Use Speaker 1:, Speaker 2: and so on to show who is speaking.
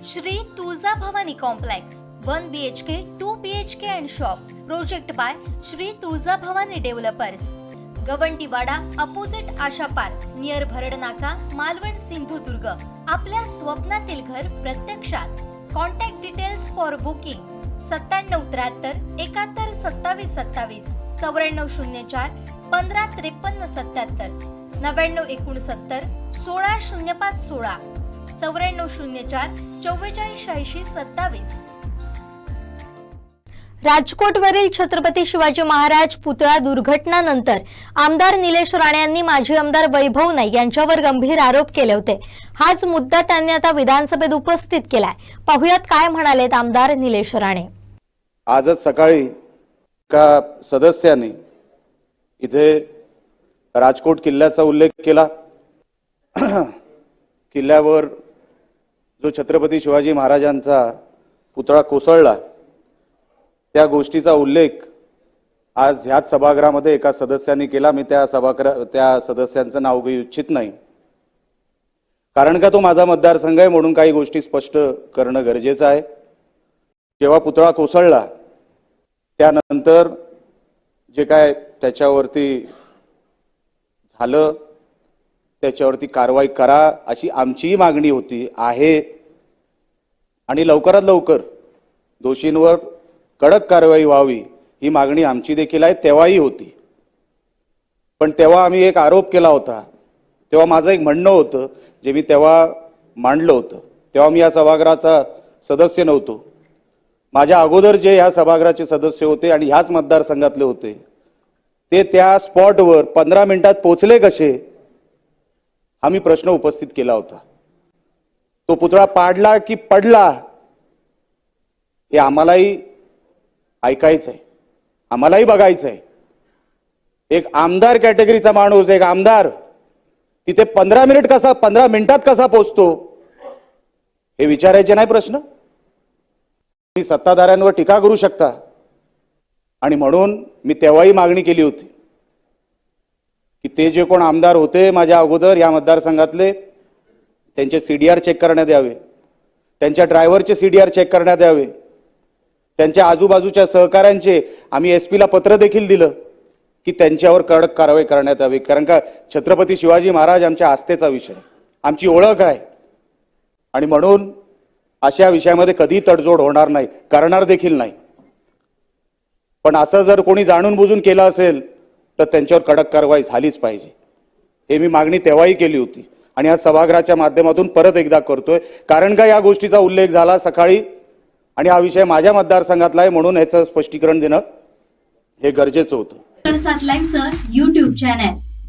Speaker 1: Shri Tuljabhavani complex 1 BHK 2 BHK and shop project by Shri Tuljabhavani developers Gavantiwada opposite Asha Park near Bharadnaka Malvan Sindhudurg. आपल्या स्वप्नातील घर प्रत्यक्षात। Contact details for booking 9773 71 27 27 9404 15 53 77 9969 1605 16 9404 44 80 27।
Speaker 2: राजकोटवरील Chhatrapati Shivaji Maharaj पुतळा दुर्घटनेनंतर आमदार निलेश राणे यांनी माजी आमदार वैभव नाईक यांच्यावर गंभीर आरोप केले होते। हाच मुद्दा त्यांनी आता विधानसभेत उपस्थित केलाय। पाहुयात काय म्हणालेत आमदार निलेश राणे।
Speaker 3: आजच सकाळी एका सदस्याने इथे राजकोट किल्ल्याचा उल्लेख केला। किल्ल्यावर जो छत्रपती शिवाजी महाराजांचा पुतळा कोसळला त्या गोष्टीचा उल्लेख आज ह्याच सभागृहामध्ये एका सदस्याने केला। मी त्या सदस्यांचं नाव घेऊ इच्छित नाही, कारण का तो माझा मतदारसंघ आहे म्हणून काही गोष्टी स्पष्ट करणं गरजेचं आहे। जेव्हा पुतळा कोसळला त्यानंतर जे काय त्याच्यावरती झालं त्याच्यावरती कारवाई करा अशी आमचीही मागणी होती आहे आणि लवकरात लवकर दोषींवर कडक कारवाई व्हावी ही मागणी आमची देखील आहे, तेव्हाही होती। पण तेव्हा आम्ही एक आरोप केला होता, तेव्हा माझं एक म्हणणं होतं जे मी तेव्हा मांडलं होतं। तेव्हा मी या सभागृहाचा सदस्य नव्हतो, माझ्या अगोदर जे ह्या सभागृहाचे सदस्य होते आणि ह्याच मतदारसंघातले होते ते त्या स्पॉटवर 15 मिनिटात पोहोचले कसे हा मी प्रश्न उपस्थित केला होता। तो पुतळा पाडला की पडला हे आम्हालाही ऐकायचंय, आम्हालाही बघायचंय। एक आमदार कॅटेगरीचा माणूस, एक आमदार तिथे 15 मिनिटात कसा पोहोचतो हे विचारायचे नाही प्रश्न। तुम्ही सत्ताधाऱ्यांवर टीका करू शकता आणि म्हणून मी तेव्हाही मागणी केली होती की ते जे कोण आमदार होते माझ्या अगोदर या मतदारसंघातले त्यांचे CDR चेक करण्यात यावे, त्यांच्या ड्रायव्हरचे CDR चेक करण्यात यावे, त्यांच्या आजूबाजूच्या सहकाऱ्यांचे आम्ही SP ला पत्र देखील दिलं की त्यांच्यावर कडक कारवाई करण्यात यावी। कारण का छत्रपती शिवाजी महाराज आमच्या आस्थेचा विषय, आमची ओळख आहे आणि म्हणून अशा विषयामध्ये कधी तडजोड होणार नाही, करणार देखील नाही। पण असं जर कोणी जाणून बुजून केलं असेल तर त्यांच्यावर कडक कारवाई झालीच पाहिजे हे मी मागणी तेव्हाही केली होती आणि आज सभागृहाच्या माध्यमातून परत एकदा करतोय। कारण का या गोष्टीचा उल्लेख झाला सकाळी आणि हा विषय माझ्या मतदारसंघातला आहे म्हणून याचं स्पष्टीकरण देणं हे गरजेचं होतं।
Speaker 1: YouTube channel